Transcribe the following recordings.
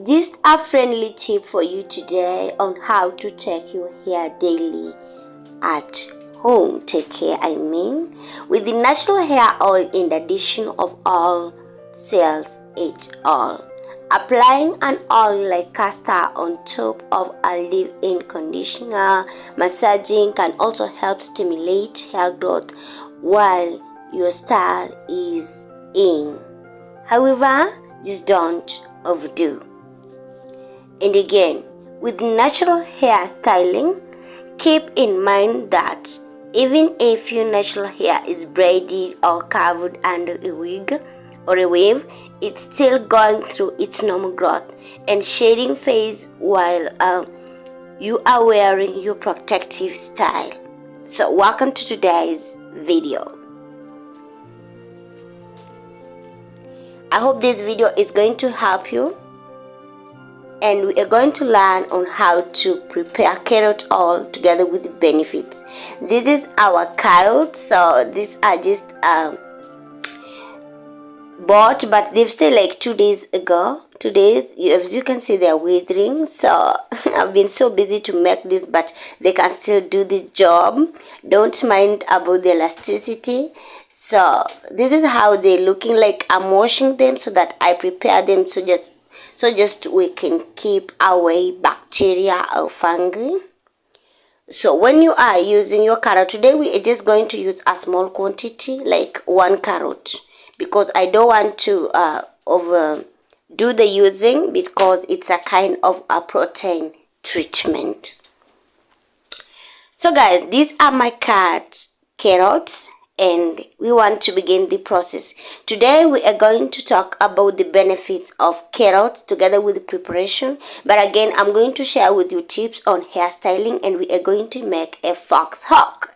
Just a friendly tip for you today on how to take your hair daily at home. Take care, with the natural hair oil in the addition of oil cells it all. Applying an oil like castor on top of a leave-in conditioner, massaging can also help stimulate hair growth while your style is in. However, just don't overdo. And again, with natural hair styling, keep in mind that even if your natural hair is braided or covered under a wig or a wave, it's still going through its normal growth and shedding phase while you are wearing your protective style. So welcome to today's video. I hope this video is going to help you, and we are going to learn on how to prepare carrot oil together with the benefits. This is our carrots, so these are just bought, but they've still like 2 days ago. Today, as you can see, they're withering, so I've been so busy to make this, but they can still do the job. Don't mind about the elasticity. So this is how they're looking like. I'm washing them so that I prepare them so just we can keep away bacteria or fungi. So when you are using your carrot, today we are just going to use a small quantity, like 1 carrot, because I don't want to overdo the using, because it's a kind of a protein treatment. So guys, these are my carrots, and we want to begin the process. Today we are going to talk about the benefits of carrots together with the preparation, but again I'm going to share with you tips on hairstyling, and we are going to make a fox hawk.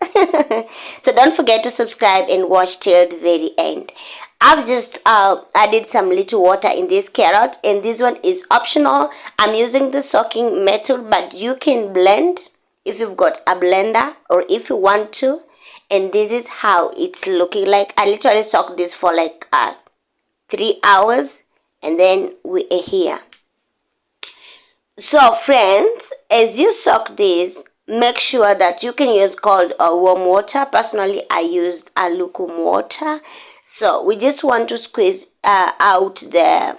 So don't forget to subscribe and watch till the very end. I've just added some little water in this carrot, and this one is optional. I'm using the soaking method, but you can blend if you've got a blender or if you want to. And this is how it's looking like. I literally soaked this for like 3 hours, and then we are here. So friends, as you soak this, make sure that you can use cold or warm water. Personally, I used a lukewarm water. So we just want to squeeze out the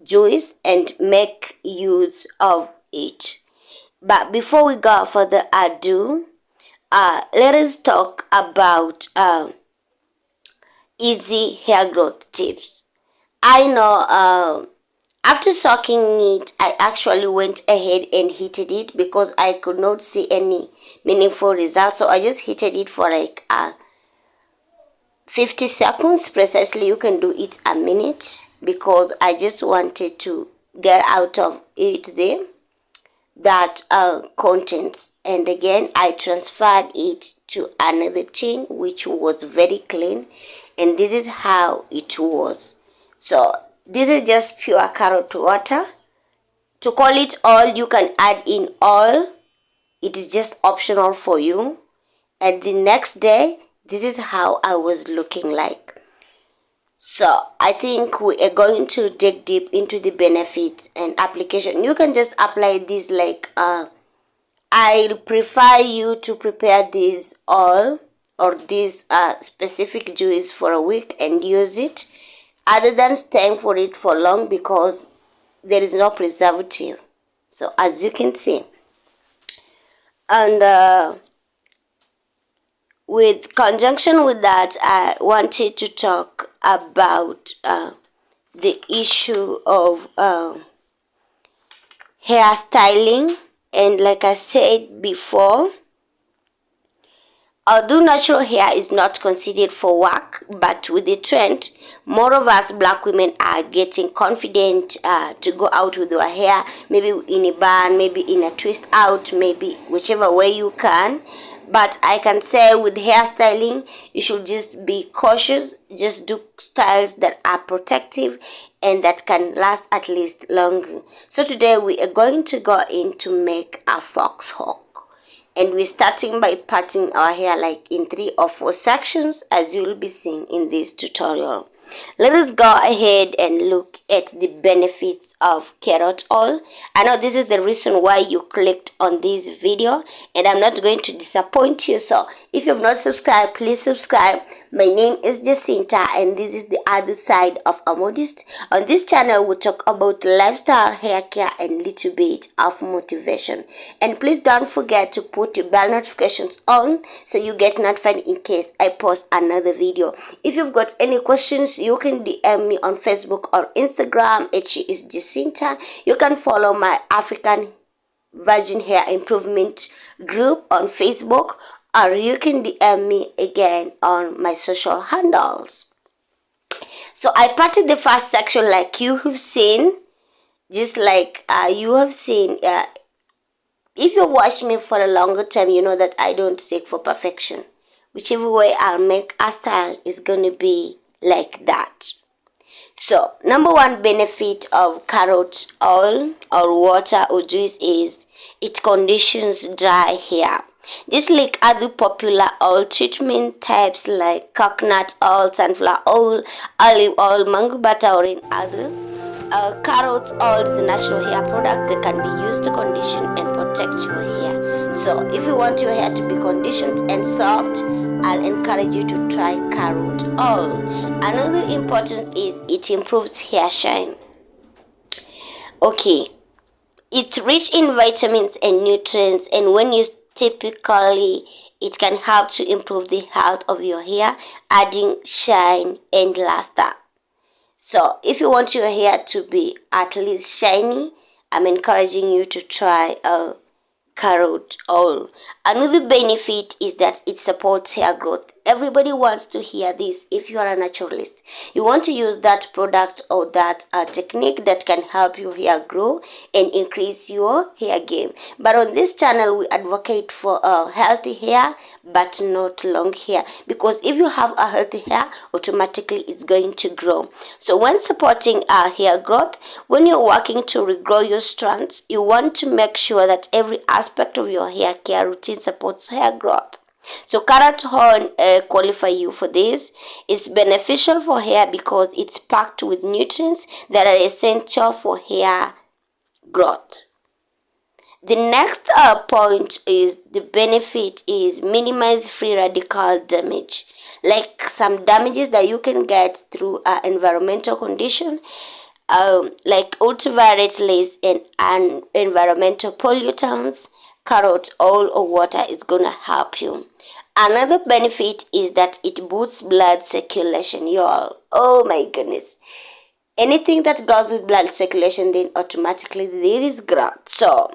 juice and make use of it. But before we go further ado, let us talk about easy hair growth tips. I know after soaking it, I actually went ahead and heated it because I could not see any meaningful results. So I just heated it for like 50 seconds precisely. You can do it a minute, because I just wanted to get out of it that contents. And again, I transferred it to another tin which was very clean, and this is how it was. So this is just pure carrot water. To call it oil, you can add in oil. It is just optional for you. And the next day, this is how I was looking like. So I think we are going to dig deep into the benefits and application. You can just apply this like I prefer you to prepare this oil or this specific juice for a week and use it, other than staying for it for long, because there is no preservative. So as you can see, and with conjunction with that, I wanted to talk about the issue of hairstyling. And like I said before, although natural hair is not considered for work, but with the trend, more of us black women are getting confident to go out with our hair, maybe in a bun, maybe in a twist out, maybe whichever way you can. But I can say with hairstyling, you should just be cautious. Just do styles that are protective and that can last at least longer. So today we are going to go in to make a fox hawk. And we're starting by parting our hair like in 3 or 4 sections, as you'll be seeing in this tutorial. let us go ahead and look at the benefits of carrot oil. I know this is the reason why you clicked on this video, and I'm not going to disappoint you. So if you have not subscribed, please subscribe. My name is Jacinta, and this is the other side of a modist. On this channel, we talk about lifestyle, hair care, and little bit of motivation. And please don't forget to put your bell notifications on so you get notified in case I post another video. If you've got any questions, you can DM me on Facebook or Instagram. She is Jacinta. You can follow my African Virgin Hair Improvement group on Facebook, or you can DM me again on my social handles. So I parted the first section like you have seen, just like you have seen. If you watch me for a longer time, you know that I don't seek for perfection. Whichever way I'll make a style is going to be like that. So, number one benefit of carrot oil or water or juice is it conditions dry hair. Just like other popular oil treatment types like coconut oil, sunflower oil, olive oil, mango butter, or in other, carrot oil is a natural hair product that can be used to condition and protect your hair. So, if you want your hair to be conditioned and soft, I'll encourage you to try carrot oil. Another importance is it improves hair shine. Okay, it's rich in vitamins and nutrients, and when used typically, it can help to improve the health of your hair, adding shine and luster. So, if you want your hair to be at least shiny, I'm encouraging you to try carrot oil. Another benefit is that it supports hair growth. Everybody wants to hear this. If you are a naturalist, you want to use that product or that technique that can help your hair grow and increase your hair game. But on this channel, we advocate for healthy hair but not long hair, because if you have a healthy hair, automatically it's going to grow. So when supporting hair growth, when you're working to regrow your strands, you want to make sure that every aspect of your hair care routine supports hair growth. So carrot oil qualify you for this. It's beneficial for hair because it's packed with nutrients that are essential for hair growth. The next point is the benefit is minimize free radical damage, like some damages that you can get through environmental condition, like ultraviolet rays and environmental pollutants. Carrot oil or water is gonna help you. Another benefit is that it boosts blood circulation, y'all. Oh my goodness. Anything that goes with blood circulation, then automatically there is growth. So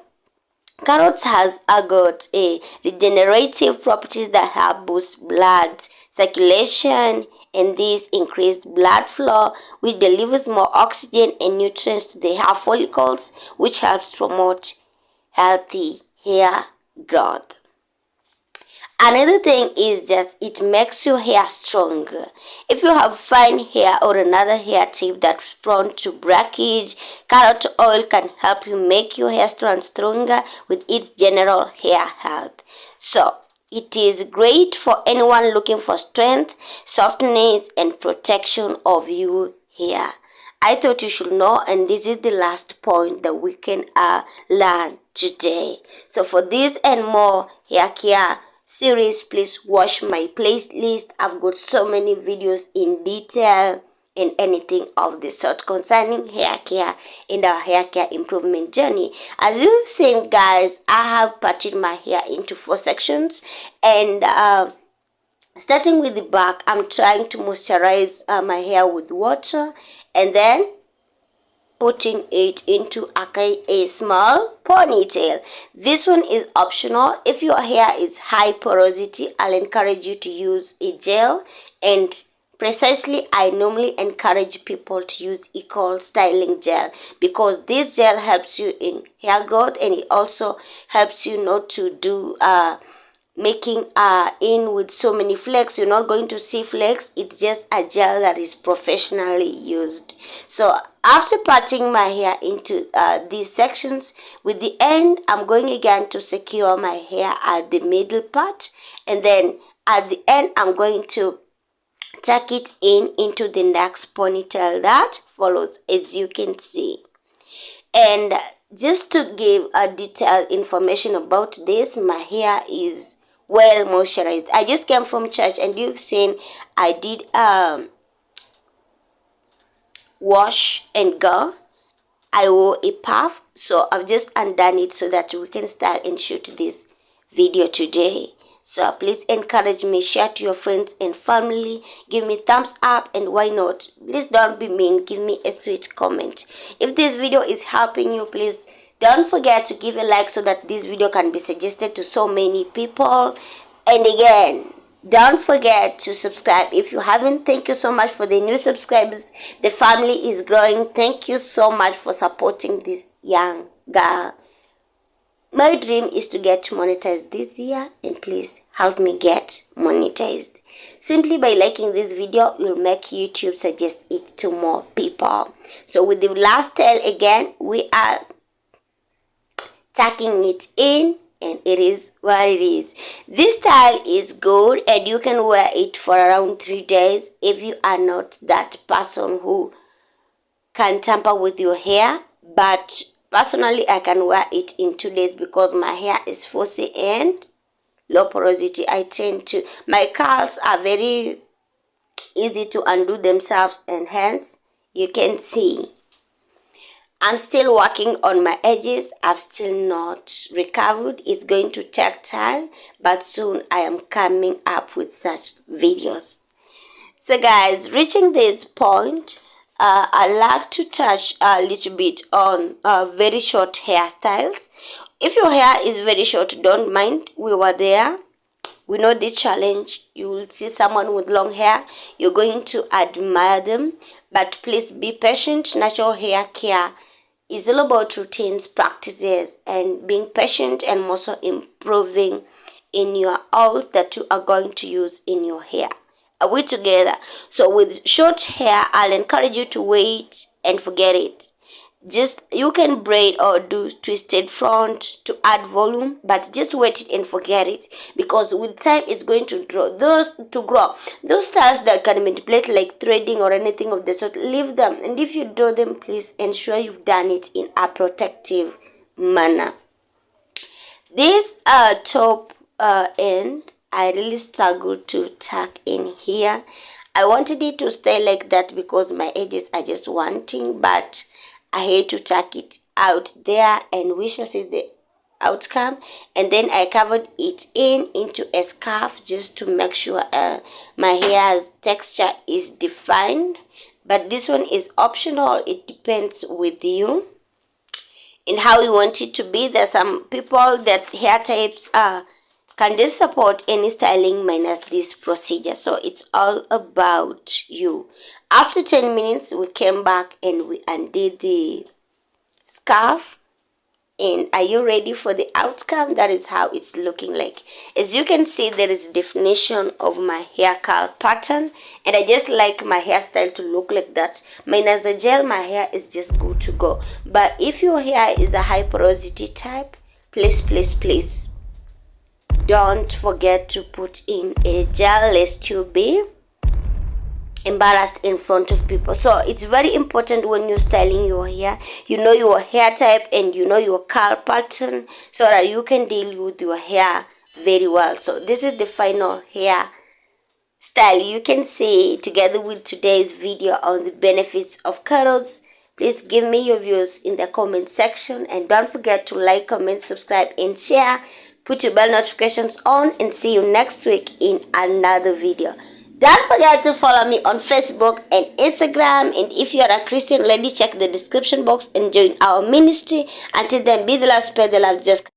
carrots has got a regenerative properties that help boost blood circulation, and this increased blood flow, which delivers more oxygen and nutrients to the hair follicles, which helps promote healthy hair growth. Another thing is just it makes your hair stronger. If you have fine hair or another hair tip that's prone to breakage, carrot oil can help you make your hair strand stronger with its general hair health. So, it is great for anyone looking for strength, softness, and protection of your hair. I thought you should know, and this is the last point that we can learn today. So for this and more hair care series, please watch my playlist. I've got so many videos in detail and anything of the sort concerning hair care and our hair care improvement journey. As you've seen, guys, I have parted my hair into 4 sections, and starting with the back, I'm trying to moisturize my hair with water and then putting it into a small ponytail. This one is optional. If your hair is high porosity, I'll encourage you to use a gel, and precisely I normally encourage people to use Equal Styling Gel, because this gel helps you in hair growth, and it also helps you not to do making in with so many flakes. You're not going to see flakes. It's just a gel that is professionally used. So after parting my hair into these sections, with the end I'm going again to secure my hair at the middle part, and then at the end I'm going to tuck it in into the next ponytail that follows, as you can see. And just to give a detailed information about this, my hair is well moisturized. I just came from church, and you've seen I did wash and go. I wore a puff, so I've just undone it so that we can start and shoot this video today. So please encourage me, share to your friends and family, give me thumbs up, and why not, please don't be mean, give me a sweet comment. If this video is helping you, please don't forget to give a like so that this video can be suggested to so many people. And again, don't forget to subscribe if you haven't. Thank you so much for the new subscribers. The family is growing. Thank you so much for supporting this young girl. My dream is to get monetized this year, and please help me get monetized. Simply by liking this video, you'll make YouTube suggest it to more people. So with the last tail again, we are tucking it in, and it is what it is. This style is good, and you can wear it for around 3 days if you are not that person who can tamper with your hair. But personally, I can wear it in 2 days because my hair is fussy and low porosity. My curls are very easy to undo themselves, and hence you can see I'm still working on my edges. I've still not recovered. It's going to take time, but soon I am coming up with such videos. So guys, reaching this point, I like to touch a little bit on very short hairstyles. If your hair is very short, don't mind. We were there. We know the challenge. You will see someone with long hair. You're going to admire them. But please be patient. Natural hair care is all about routines, practices, and being patient, and also improving in your oils that you are going to use in your hair. Are we together? So with short hair, I'll encourage you to wait and forget it. Just you can braid or do twisted front to add volume, but just wait it and forget it, because with time it's going to grow. Those styles that can manipulate like threading or anything of the sort, leave them. And if you do them, please ensure you've done it in a protective manner. This top end, I really struggled to tuck in here. I wanted it to stay like that because my edges are just wanting, but I hate to tuck it out there, and we shall see the outcome. And then I covered it into a scarf just to make sure my hair's texture is defined. But this one is optional. It depends with you and how you want it to be. There's some people that hair types can just support any styling minus this procedure. So it's all about you. After 10 minutes, we came back and we undid the scarf. And are you ready for the outcome? That is how it's looking like. As you can see, there is definition of my hair curl pattern, and I just like my hairstyle to look like that. Minus the gel, my hair is just good to go. But if your hair is a high porosity type, please don't forget to put in a gel lest you be embarrassed in front of people. So it's very important when you're styling your hair, you know your hair type and you know your curl pattern, so that you can deal with your hair very well. So this is the final hair style. You can see together with today's video on the benefits of curls. Please give me your views in the comment section, and don't forget to like, comment, subscribe, and share. Put your bell notifications on, and see you next week in another video. Don't forget to follow me on Facebook and Instagram. And if you're a Christian lady, check the description box and join our ministry. Until then, be the love, spread the love, just